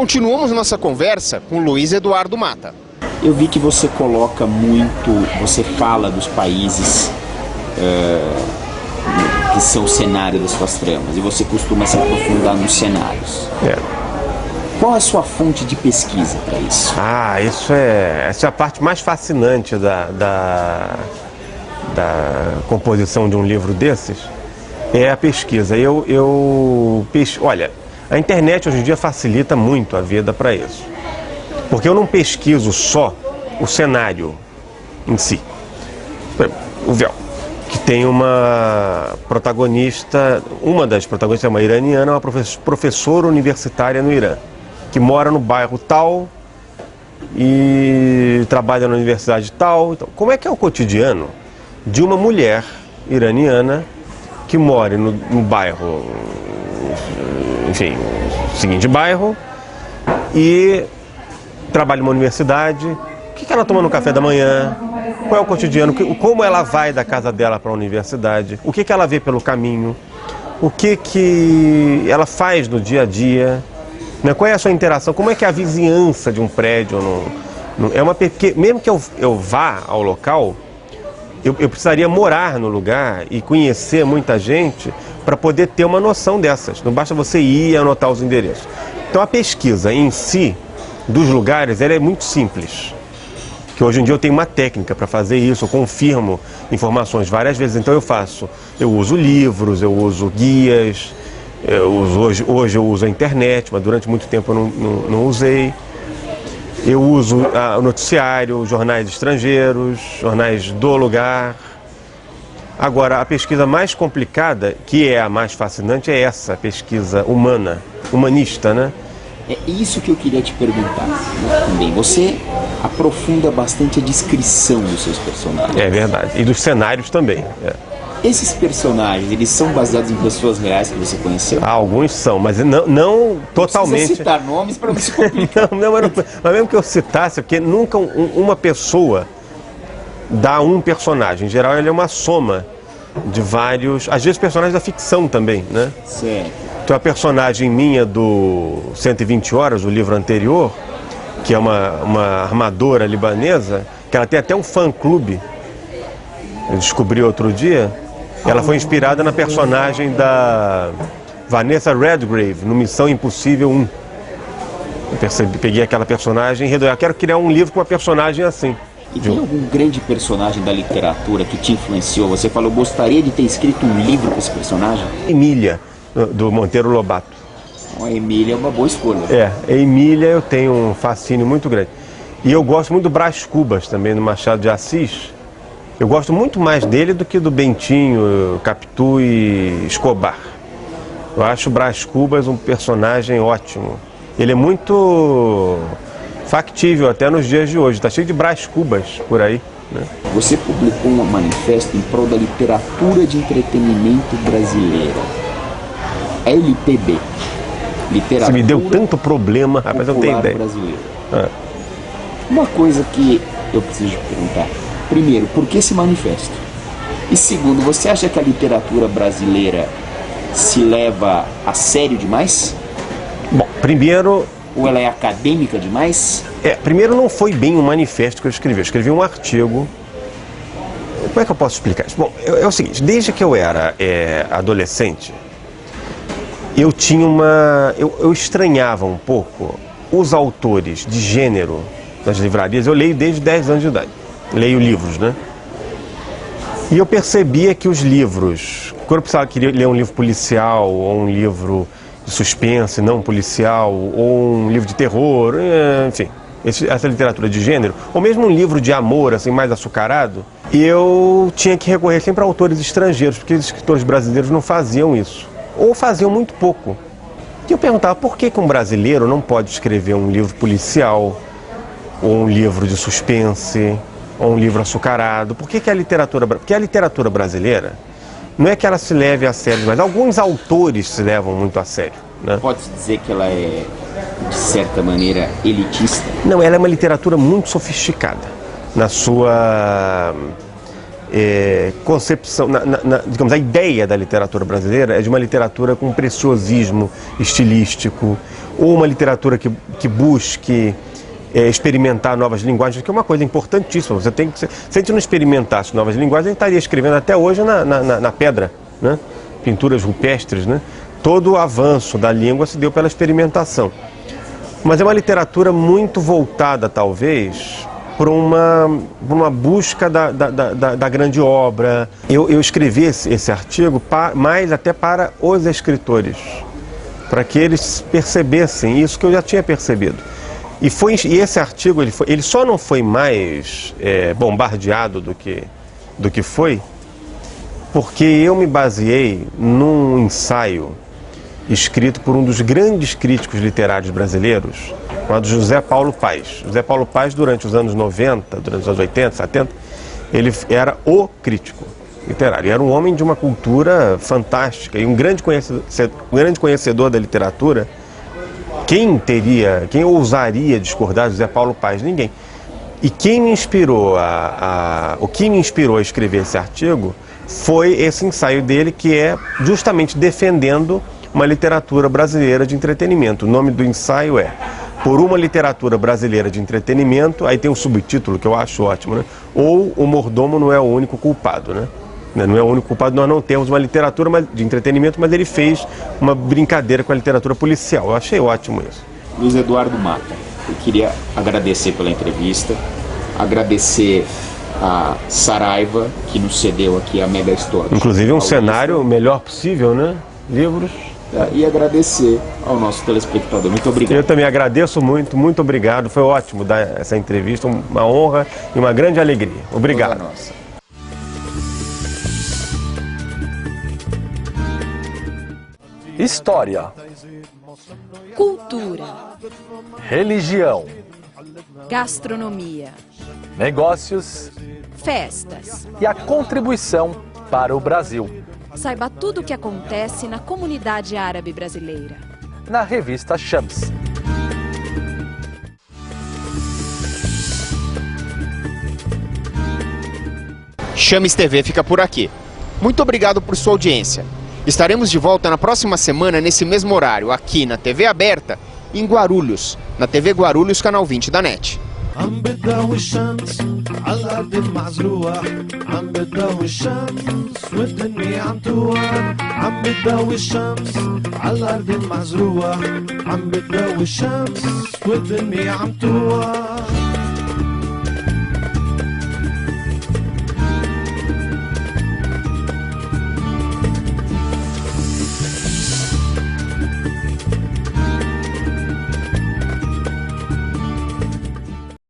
continuamos nossa conversa com Luiz Eduardo Mata. Eu vi que você coloca muito, você fala dos países que são o cenário das suas tramas, e você costuma se aprofundar nos cenários. Qual é a sua fonte de pesquisa para isso? Essa é a parte mais fascinante da composição de um livro desses, é a pesquisa. Olha, a internet hoje em dia facilita muito a vida para isso, porque eu não pesquiso só o cenário em si. O Véu, que tem uma protagonista, uma das protagonistas é uma iraniana, uma professora universitária no Irã, que mora no bairro tal e trabalha na universidade tal. Então, como é que é o cotidiano de uma mulher iraniana que mora no bairro, enfim, o seguinte bairro, e trabalha numa universidade? O que ela toma no café da manhã? Qual é o cotidiano? Como ela vai da casa dela para a universidade? O que ela vê pelo caminho? O que ela faz no dia a dia? Qual é a sua interação? Como é que é a vizinhança de um prédio? Mesmo que eu vá ao local, eu precisaria morar no lugar e conhecer muita gente para poder ter uma noção dessas. Não basta você ir e anotar os endereços. Então a pesquisa em si dos lugares, ela é muito simples. Que hoje em dia eu tenho uma técnica para fazer isso, eu confirmo informações várias vezes. Então eu uso livros, eu uso guias, hoje eu uso a internet, mas durante muito tempo eu não usei. Eu uso o noticiário, jornais estrangeiros, jornais do lugar. Agora, a pesquisa mais complicada, que é a mais fascinante, é essa pesquisa humanista, né? É isso que eu queria te perguntar, né, também. Você aprofunda bastante a descrição dos seus personagens. É verdade. E dos cenários também. Esses personagens, eles são baseados em pessoas reais que você conheceu? Alguns são, mas não totalmente. Não precisa citar nomes para não se complicar. Mas mesmo que eu citasse, porque nunca uma pessoa dá um personagem. Em geral, ele é uma soma de vários, às vezes personagens da ficção também, né? Certo. Então a personagem minha do 120 Horas, o livro anterior, que é uma armadora libanesa, que ela tem até um fã-clube, eu descobri outro dia. Ela foi inspirada na personagem da Vanessa Redgrave, no Missão Impossível 1. Peguei aquela personagem e eu quero criar um livro com uma personagem assim. E tem algum grande personagem da literatura que te influenciou? Você falou, gostaria de ter escrito um livro com esse personagem? Emília, do Monteiro Lobato. A Emília é uma boa escolha. A Emília eu tenho um fascínio muito grande. E eu gosto muito do Brás Cubas também, do Machado de Assis. Eu gosto muito mais dele do que do Bentinho, Capitu e Escobar. Eu acho o Brás Cubas um personagem ótimo. Ele é muito factível até nos dias de hoje. Está cheio de Brás Cubas por aí, né? Você publicou um manifesto em prol da literatura de entretenimento brasileira. LPB. Literatura. Você me deu tanto problema, rapaz, eu não tenho ideia. Uma coisa que eu preciso te perguntar. Primeiro, por que esse manifesto? E segundo, você acha que a literatura brasileira se leva a sério demais? Bom, primeiro... Ou ela é acadêmica demais? Primeiro não foi bem um manifesto que eu escrevi. Eu escrevi um artigo. Como é que eu posso explicar isso? Bom, é o seguinte, desde que eu era adolescente, eu tinha eu estranhava um pouco os autores de gênero nas livrarias. Eu leio desde 10 anos de idade. Leio livros, né? E eu percebia que os livros, quando eu queria ler um livro policial, ou um livro de suspense não policial, ou um livro de terror, enfim, essa literatura de gênero, ou mesmo um livro de amor, assim, mais açucarado, eu tinha que recorrer sempre a autores estrangeiros, porque os escritores brasileiros não faziam isso, ou faziam muito pouco. E eu perguntava, por que um brasileiro não pode escrever um livro policial, ou um livro de suspense, ou um livro açucarado? Por que a literatura... Porque a literatura brasileira não é que ela se leve a sério, mas alguns autores se levam muito a sério, né? Pode-se dizer que ela é, de certa maneira, elitista? Não, ela é uma literatura muito sofisticada na sua... concepção, digamos, a ideia da literatura brasileira é de uma literatura com preciosismo estilístico, ou uma literatura que busque experimentar novas linguagens, que é uma coisa importantíssima. Se a gente não experimentasse novas linguagens, a gente estaria escrevendo até hoje na pedra, né? Pinturas rupestres, né? Todo o avanço da língua se deu pela experimentação. Mas é uma literatura muito voltada, talvez, por uma busca da grande obra. Eu escrevi esse artigo mais até para os escritores, para que eles percebessem isso que eu já tinha percebido. E esse artigo ele só não foi mais bombardeado do que foi, porque eu me baseei num ensaio escrito por um dos grandes críticos literários brasileiros, chamado José Paulo Paes. José Paulo Paes, durante os anos 90, durante os anos 80, 70, ele era o crítico literário. Era um homem de uma cultura fantástica e um grande conhecedor da literatura. Quem ousaria discordar de José Paulo Paes? Ninguém. E quem me inspirou o que me inspirou a escrever esse artigo foi esse ensaio dele, que é justamente defendendo uma literatura brasileira de entretenimento. O nome do ensaio é Por uma Literatura Brasileira de Entretenimento, aí tem um subtítulo que eu acho ótimo, né? Ou O Mordomo Não é o Único Culpado, né? Não é o único culpado, nós não temos uma literatura de entretenimento, mas ele fez uma brincadeira com a literatura policial. Eu achei ótimo isso. Luiz Eduardo Mata, eu queria agradecer pela entrevista, agradecer a Saraiva, que nos cedeu aqui a Mega História. Inclusive um cenário o melhor possível, né? Livros. E agradecer ao nosso telespectador. Muito obrigado. Eu também agradeço muito obrigado. Foi ótimo dar essa entrevista, uma honra e uma grande alegria. Obrigado. Toda nossa. História, Cultura, religião, gastronomia, negócios festas. e a contribuição para o Brasil. Saiba tudo o que acontece na comunidade árabe brasileira. Na revista Shams. Shams TV fica por aqui. Muito obrigado por sua audiência. Estaremos de volta na próxima semana, nesse mesmo horário, aqui na TV aberta, em Guarulhos, na TV Guarulhos, canal 20 da NET. عم بتضوي الشمس على الأرض المزروعة عم بتضوي الشمس والدنيا عم توعد عم بتضوي الشمس على الأرض المزروعة عم بتضوي الشمس والدنيا عم توعد